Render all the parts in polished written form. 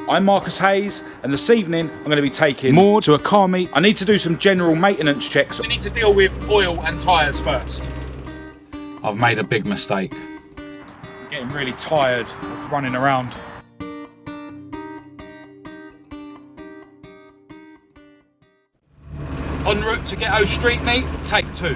I'm Marcus Hayes, and this evening I'm going to be taking Maud to a car meet. I need to do some general maintenance checks. We need to deal with oil and tyres first. I've made a big mistake. I'm getting really tired of running around. En route to GHETTO street meet, take 2.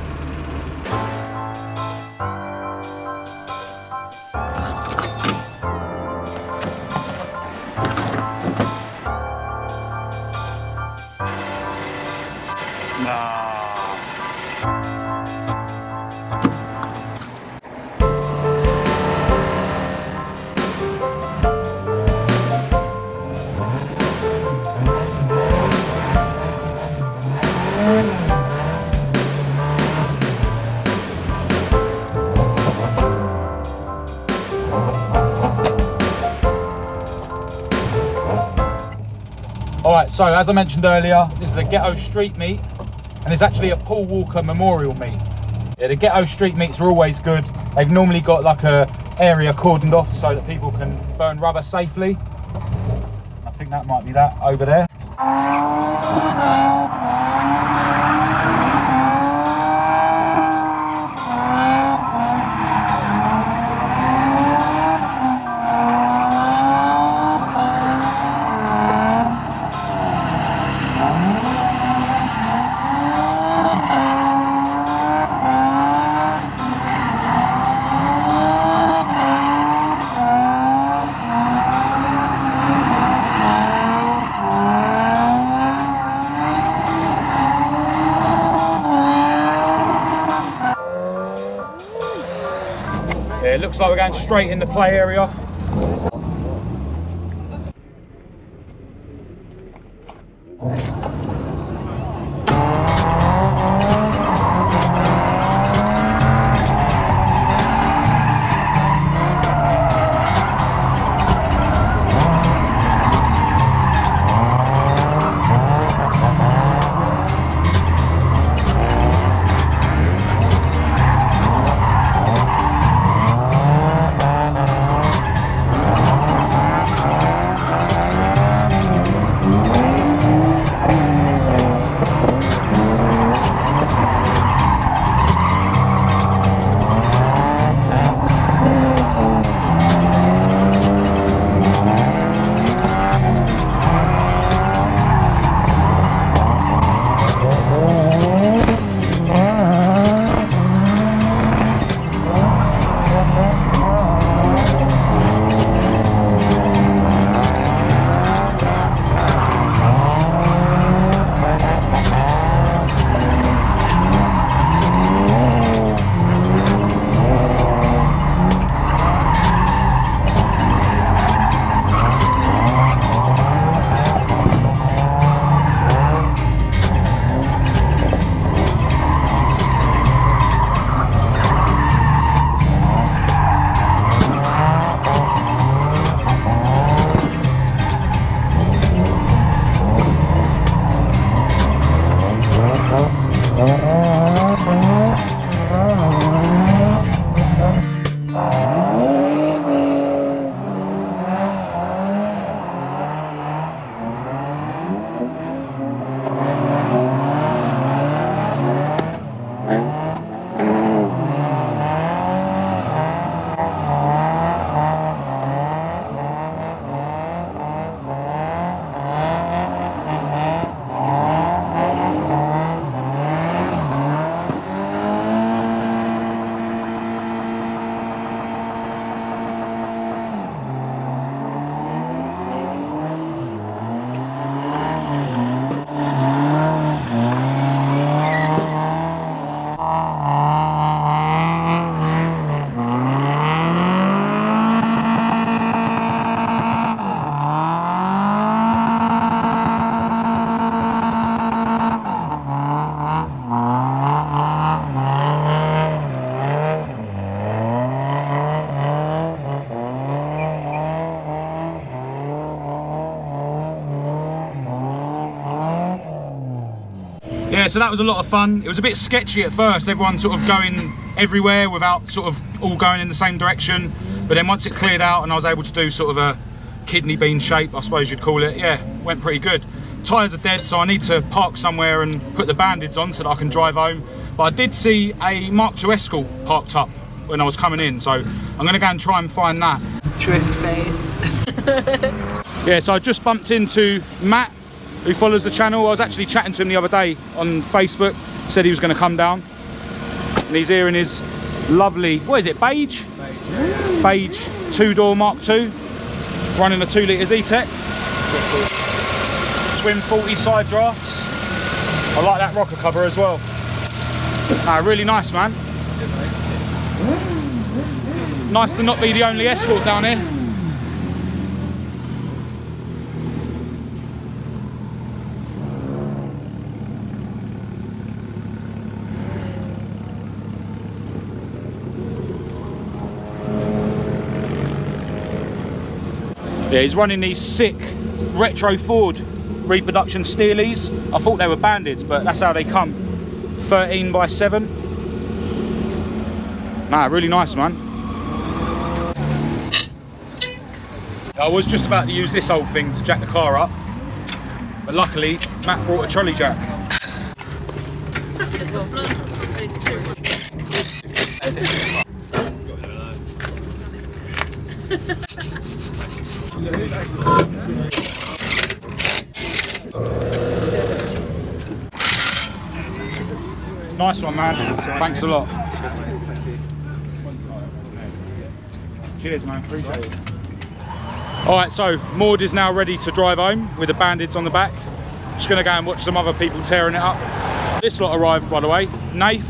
Alright, so as I mentioned earlier, this is a GHETTO street meet, and it's actually a Paul Walker memorial meet. Yeah, the GHETTO street meets are always good. They've normally got like a area cordoned off so that people can burn rubber safely. I think that might be that over there. Yeah, it looks like we're going straight in the play area. Yeah, so that was a lot of fun. It was a bit sketchy at first, everyone sort of going everywhere without sort of all going in the same direction. But then once it cleared out and I was able to do sort of a kidney bean shape, I suppose you'd call it, yeah, went pretty good. Tyres are dead, so I need to park somewhere and put the bandits on so that I can drive home. But I did see a Mk2 Escort parked up when I was coming in, so I'm going to go and try and find that. Drift face. Yeah, so I just bumped into Matt, who follows the channel. I was actually chatting to him the other day on Facebook, said he was going to come down. And he's here in his lovely, what is it, beige? Beige two-door Mk2, running a 2 litre Z-Tech. Twin 40 side drafts. I like that rocker cover as well. Really nice, man. Nice to not be the only Escort down here. Yeah, he's running these sick retro Ford reproduction Steelies. I thought they were bandits, but that's how they come. 13 by 7. Really nice, man. I was just about to use this old thing to jack the car up, but luckily Matt brought a trolley jack. Nice one, man. Thanks a lot. Cheers, man. Appreciate it. All right, so Maud is now ready to drive home with the bandits on the back. Just gonna go and watch some other people tearing it up. This lot arrived, by the way. Nath,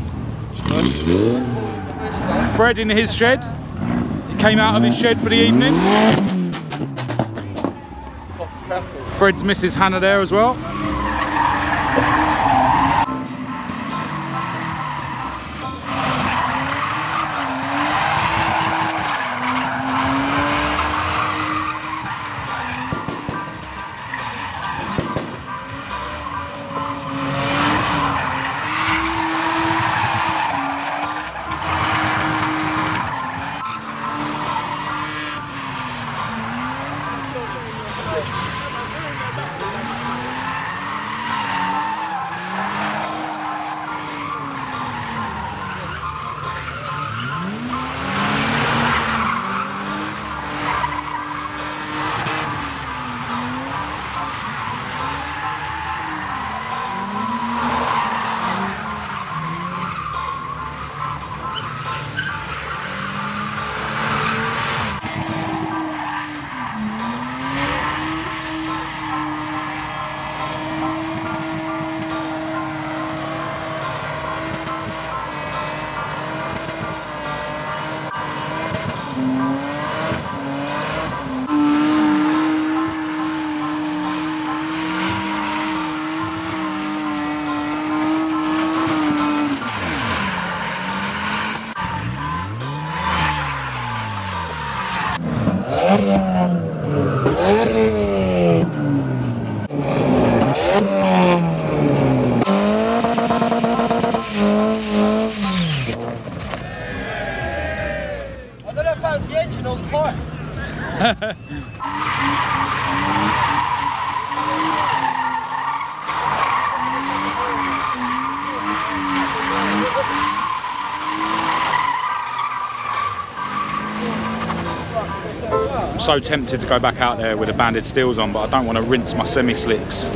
Fred in his shed. He came out of his shed for the evening. Fred's Mrs. Hannah there as well. I'm so tempted to go back out there with the banded steels on, but I don't want to rinse my semi-slicks.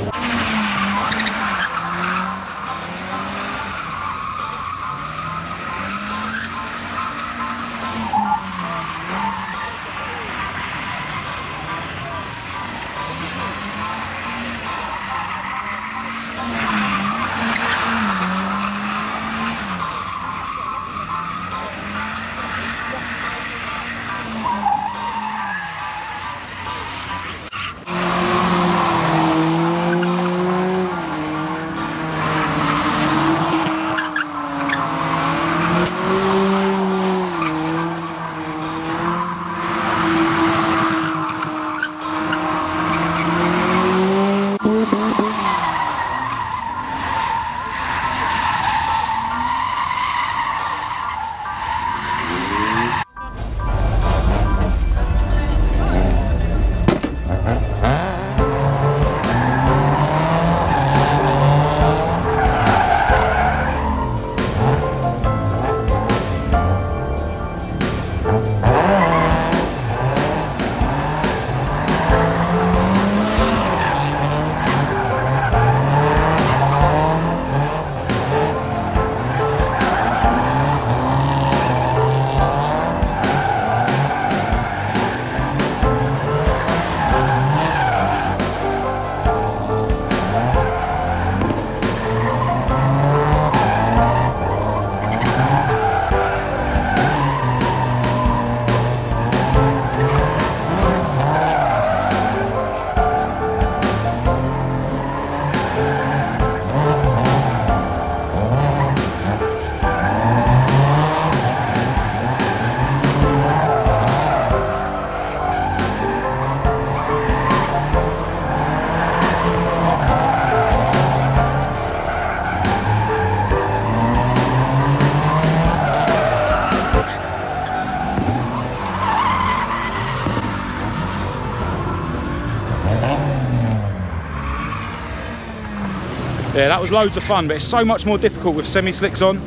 Yeah, that was loads of fun, but it's so much more difficult with semi-slicks on.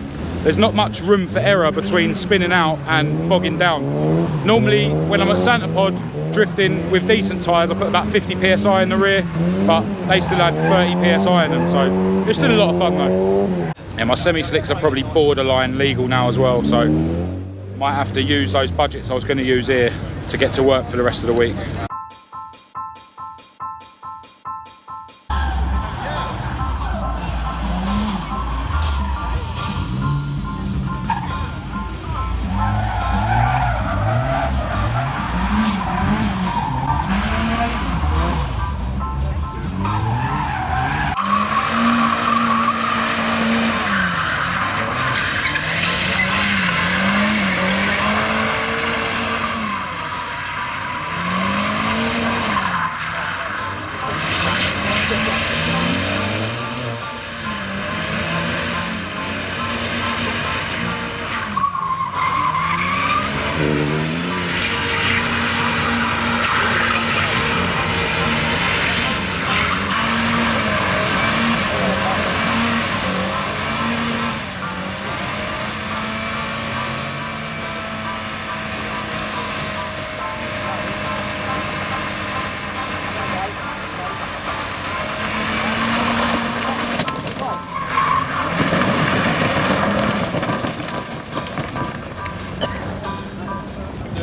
There's not much room for error between spinning out and bogging down. Normally, when I'm at Santa Pod, drifting with decent tyres, I put about 50 PSI in the rear, but they still had 30 PSI in them, so it's still a lot of fun though. And my semi-slicks are probably borderline legal now as well, so might have to use those budgets I was going to use here to get to work for the rest of the week.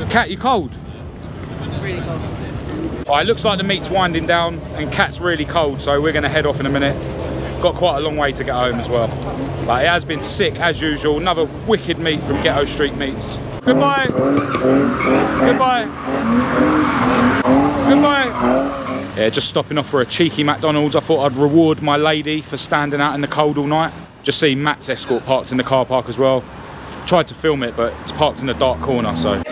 Kat, you cold? Really cold. Alright, it looks like the meet's winding down and Kat's really cold, so we're going to head off in a minute. Got quite a long way to get home as well. But it has been sick as usual. Another wicked meet from Ghetto Street Meets. Goodbye. Goodbye. Goodbye. Yeah, just stopping off for a cheeky McDonald's. I thought I'd reward my lady for standing out in the cold all night. Just see Matt's Escort parked in the car park as well. Tried to film it, but it's parked in the dark corner, so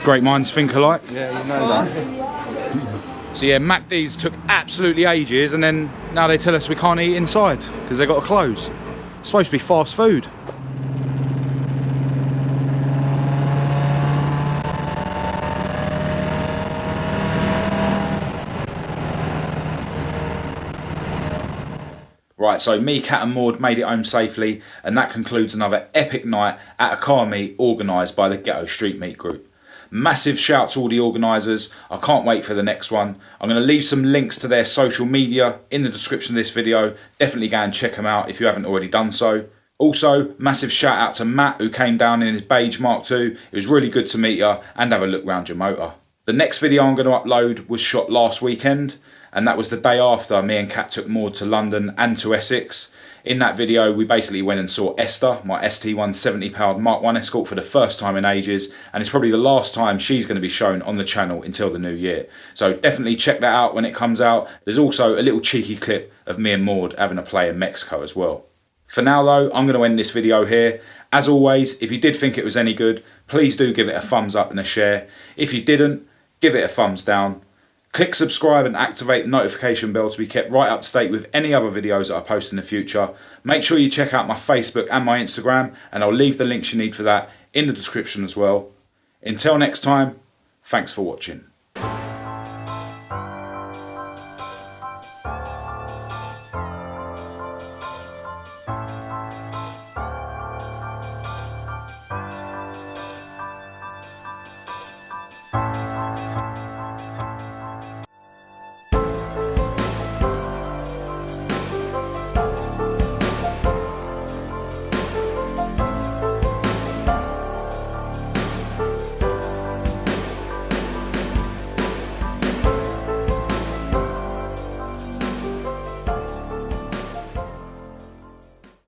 great minds think alike. Yeah, you know that. So yeah, McD's took absolutely ages, and then now they tell us we can't eat inside because they've got to close. It's supposed to be fast food. Right, so me, Kat and Maud made it home safely, and that concludes another epic night at a car meet organised by the Ghetto Street Meet group. Massive shout to all the organisers. I can't wait for the next one. I'm going to leave some links to their social media in the description of this video. Definitely go and check them out if you haven't already done so. Also, massive shout out to Matt, who came down in his beige Mk2. It was really good to meet you and have a look round your motor. The next video I'm going to upload was shot last weekend, and that was the day after me and Kat took Maud to London and to Essex. In that video, we basically went and saw Esther, my ST170 powered Mark 1 Escort, for the first time in ages, and it's probably the last time she's going to be shown on the channel until the new year. So definitely check that out when it comes out. There's also a little cheeky clip of me and Maud having a play in Mexico as well. For now though, I'm going to end this video here. As always, if you did think it was any good, please do give it a thumbs up and a share. If you didn't, give it a thumbs down. Click subscribe and activate the notification bell to be kept right up to date with any other videos that I post in the future. Make sure you check out my Facebook and my Instagram, and I'll leave the links you need for that in the description as well. Until next time, thanks for watching.